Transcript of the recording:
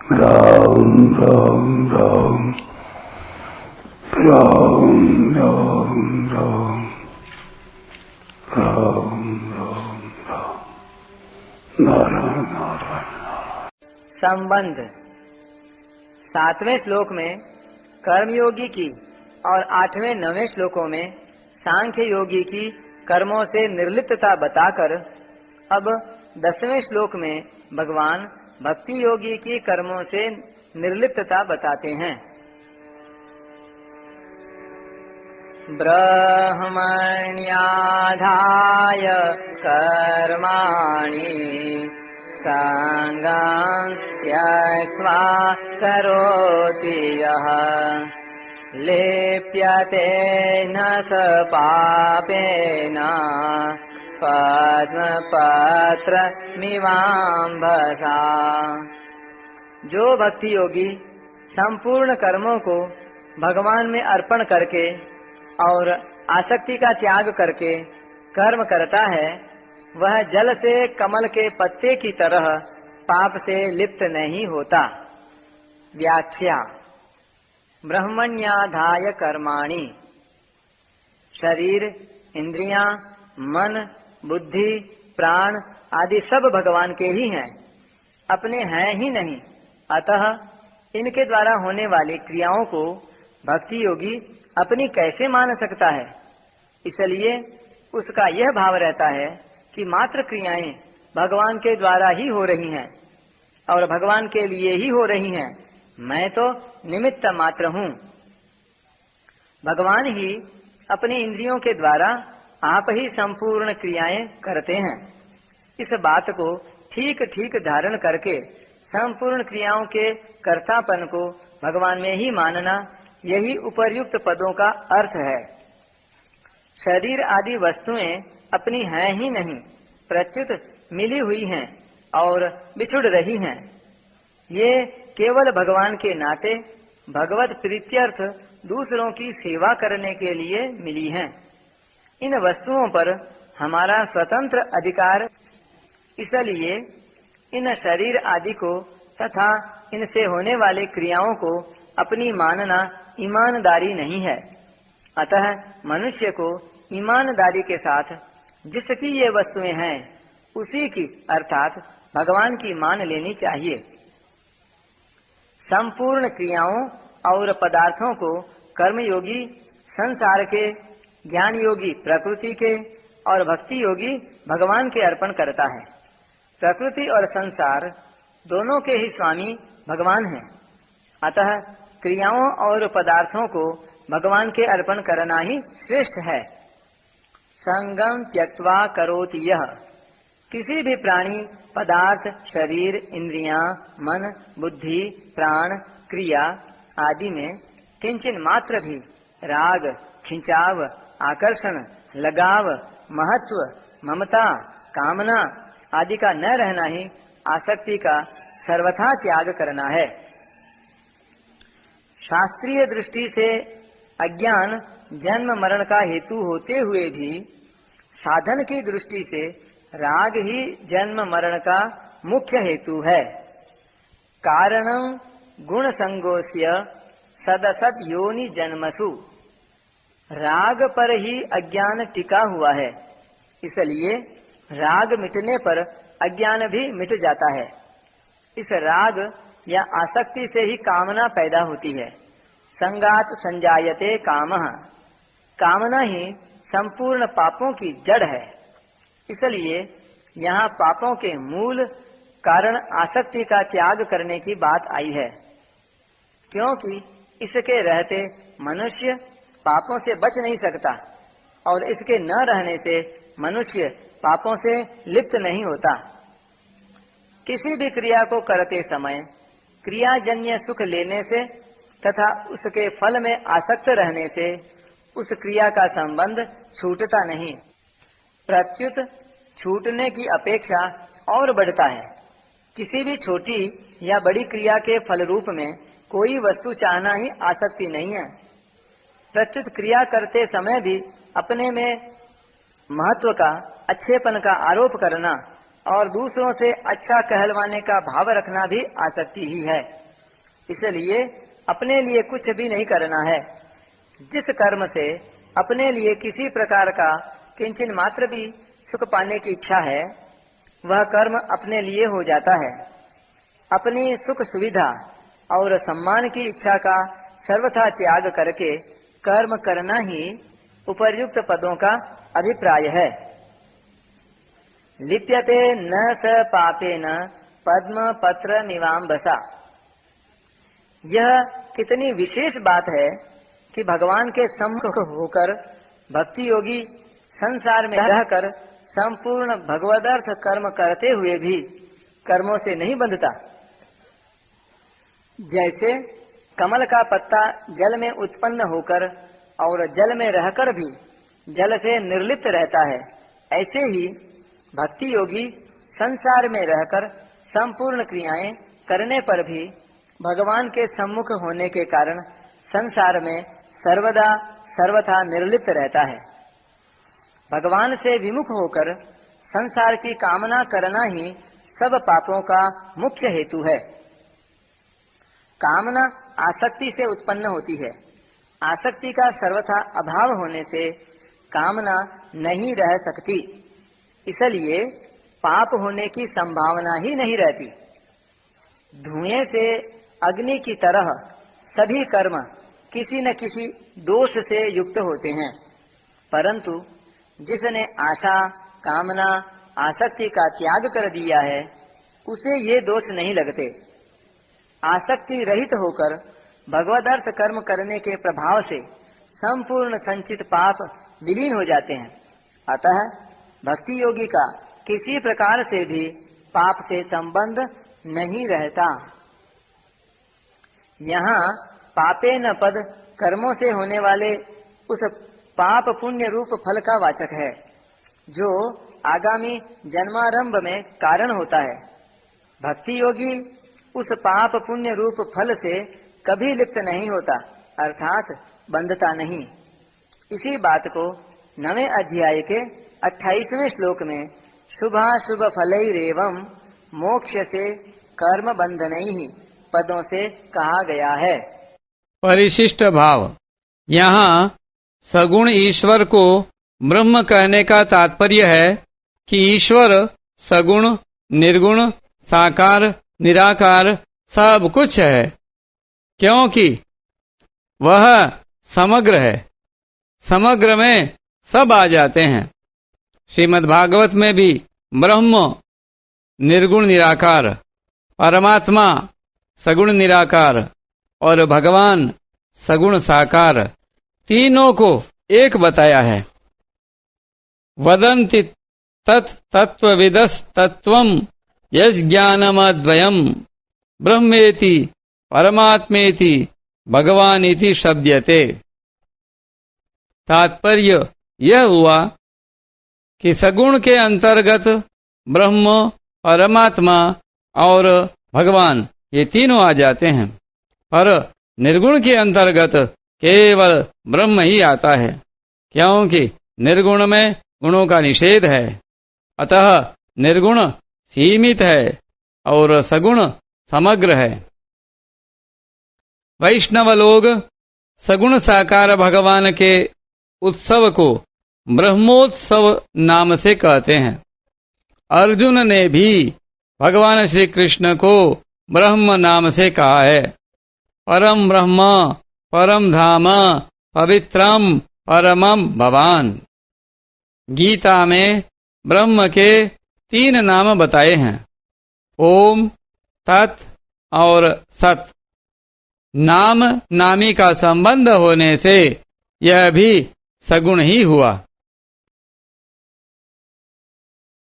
राम राम राम राम राम राम राम राम राम नारायण नारायण। संबंध 7वें श्लोक में कर्मयोगी की और 8वें 9वें श्लोकों में सांख्य योगी की कर्मों से निर्लिप्तता बताकर अब 10वें श्लोक में भगवान भक्ति योगी की कर्मों से निर्लिप्तता बताते हैं। ब्रह्मण्याधाय कर्माणि संगं त्यक्त्वा करोति यः लिप्यते न स पापेन पद्मपत्र मिवाम्भसा। जो भक्ति योगी संपूर्ण कर्मों को भगवान में अर्पण करके और आसक्ति का त्याग करके कर्म करता है, वह जल से कमल के पत्ते की तरह पाप से लिप्त नहीं होता। व्याख्या। ब्रह्मण्याधाय कर्माणि, शरीर, इंद्रियां, मन, बुद्धि, प्राण आदि सब भगवान के ही हैं, अपने हैं ही नहीं। अतः इनके द्वारा होने वाली क्रियाओं को भक्ति योगी अपनी कैसे मान सकता है। इसलिए उसका यह भाव रहता है कि मात्र क्रियाएं भगवान के द्वारा ही हो रही हैं और भगवान के लिए ही हो रही हैं, मैं तो निमित्त मात्र हूँ। भगवान ही अपनी इंद्रियों के द्वारा आप ही संपूर्ण क्रियाएं करते हैं। इस बात को ठीक ठीक धारण करके संपूर्ण क्रियाओं के कर्तापन को भगवान में ही मानना, यही उपर्युक्त पदों का अर्थ है। शरीर आदि वस्तुएं अपनी हैं ही नहीं, प्रत्युत मिली हुई हैं और बिछुड़ रही हैं। ये केवल भगवान के नाते भगवत प्रीत्यर्थ दूसरों की सेवा करने के लिए मिली हैं। इन वस्तुओं पर हमारा स्वतंत्र अधिकार, इसलिए इन शरीर आदि को तथा इनसे होने वाली क्रियाओं को अपनी मानना ईमानदारी नहीं है। अतः मनुष्य को ईमानदारी के साथ जिसकी ये वस्तुएं हैं उसी की अर्थात भगवान की मान लेनी चाहिए। संपूर्ण क्रियाओं और पदार्थों को कर्मयोगी संसार के, ज्ञान योगी प्रकृति के और भक्ति योगी भगवान के अर्पण करता है। प्रकृति और संसार दोनों के ही स्वामी भगवान हैं। अतः क्रियाओं और पदार्थों को भगवान के अर्पण करना ही श्रेष्ठ है। संगम त्यक्त्वा करोति यः, किसी भी प्राणी, पदार्थ, शरीर, इंद्रियां, मन, बुद्धि, प्राण, क्रिया आदि में किंचन मात्र भी राग, खिंचाव, आकर्षण, लगाव, महत्व, ममता, कामना आदि का न रहना ही आसक्ति का सर्वथा त्याग करना है। शास्त्रीय दृष्टि से अज्ञान जन्म मरण का हेतु होते हुए भी साधन की दृष्टि से राग ही जन्म मरण का मुख्य हेतु है। कारणं गुण संगोस्य सदसत योनि जन्मसु, राग पर ही अज्ञान टिका हुआ है, इसलिए राग मिटने पर अज्ञान भी मिट जाता है। इस राग या आसक्ति से ही कामना पैदा होती है। संगात संजायते कामः, कामना ही संपूर्ण पापों की जड़ है। इसलिए यहाँ पापों के मूल कारण आसक्ति का त्याग करने की बात आई है, क्योंकि इसके रहते मनुष्य पापों से बच नहीं सकता और इसके न रहने से मनुष्य पापों से लिप्त नहीं होता। किसी भी क्रिया को करते समय क्रियाजन्य सुख लेने से तथा उसके फल में आसक्त रहने से उस क्रिया का संबंध छूटता नहीं, प्रत्युत छूटने की अपेक्षा और बढ़ता है। किसी भी छोटी या बड़ी क्रिया के फल रूप में कोई वस्तु चाहना ही आसक्ति नहीं है। प्रत्युत क्रिया करते समय भी अपने में महत्व का, अच्छेपन का आरोप करना और दूसरों से अच्छा कहलवाने का भाव रखना भी आसक्ति ही है। इसलिए अपने लिए कुछ भी नहीं करना है। जिस कर्म से अपने लिए किसी प्रकार का किंचन मात्र भी सुख पाने की इच्छा है, वह कर्म अपने लिए हो जाता है। अपनी सुख सुविधा और सम्मान की इच्छा का सर्वथा त्याग करके कर्म करना ही उपर्युक्त पदों का अभिप्राय है। लिप्यते न स पापेन पद्म पत्र मिवाम्बसा। यह कितनी विशेष बात है कि भगवान के सम्मुख होकर भक्ति योगी संसार में रहकर संपूर्ण भगवदर्थ कर्म करते हुए भी कर्मों से नहीं बंधता। जैसे कमल का पत्ता जल में उत्पन्न होकर और जल में रहकर भी जल से निर्लिप्त रहता है, ऐसे ही भक्ति योगी संसार में रहकर संपूर्ण क्रियाएं करने पर भी भगवान के सम्मुख होने के कारण संसार में सर्वदा सर्वथा निर्लिप्त रहता है। भगवान से विमुख होकर संसार की कामना करना ही सब पापों का मुख्य हेतु है। कामना आसक्ति से उत्पन्न होती है। आसक्ति का सर्वथा अभाव होने से कामना नहीं रह सकती, इसलिए पाप होने की संभावना ही नहीं रहती। धुएं से अग्नि की तरह सभी कर्म किसी न किसी दोष से युक्त होते हैं, परंतु जिसने आशा, कामना, आसक्ति का त्याग कर दिया है, उसे ये दोष नहीं लगते। आसक्ति रहित होकर भगवदर्थ कर्म करने के प्रभाव से संपूर्ण संचित पाप विलीन हो जाते हैं। अतः भक्ति योगी का किसी प्रकार से भी पाप से संबंध नहीं रहता। यहाँ पापे न पद कर्मों से होने वाले उस पाप पुण्य रूप फल का वाचक है, जो आगामी जन्मारंभ में कारण होता है। भक्ति योगी उस पाप पुण्य रूप फल से कभी लिप्त नहीं होता, अर्थात बंधता नहीं। इसी बात को 9वें अध्याय के 28वें श्लोक में शुभाशुभ फलैरेवं मोक्ष से कर्म बंधनैहि पदों से कहा गया है। परिशिष्ट भाव। यहाँ सगुण ईश्वर को ब्रह्म कहने का तात्पर्य है कि ईश्वर सगुण, निर्गुण, साकार, निराकार सब कुछ है, क्योंकि वह समग्र है। समग्र में सब आ जाते हैं। श्रीमद् भागवत में भी ब्रह्म निर्गुण निराकार, परमात्मा सगुण निराकार और भगवान सगुण साकार तीनों को एक बताया है। वदन्ति तत् तत्त्वविदस् तत्त्वम् यज्ञानमद्वयम् ब्रह्मेति परमात्मेति भगवानिति शब्दयते। तात्पर्य यह हुआ कि सगुण के अंतर्गत ब्रह्म, परमात्मा और भगवान ये तीनों आ जाते हैं, पर निर्गुण के अंतर्गत केवल ब्रह्म ही आता है, क्योंकि निर्गुण में गुणों का निषेध है। अतः निर्गुण सीमित है और सगुण समग्र है। वैष्णव लोग सगुण साकार भगवान के उत्सव को ब्रह्मोत्सव नाम से कहते हैं। अर्जुन ने भी भगवान श्री कृष्ण को ब्रह्म नाम से कहा है। परम ब्रह्म, परम धाम, पवित्रम परमम भवान। गीता में ब्रह्म के 3 नाम बताए हैं, ओम, तत् और सत। नाम नामी का संबंध होने से यह भी सगुण ही हुआ।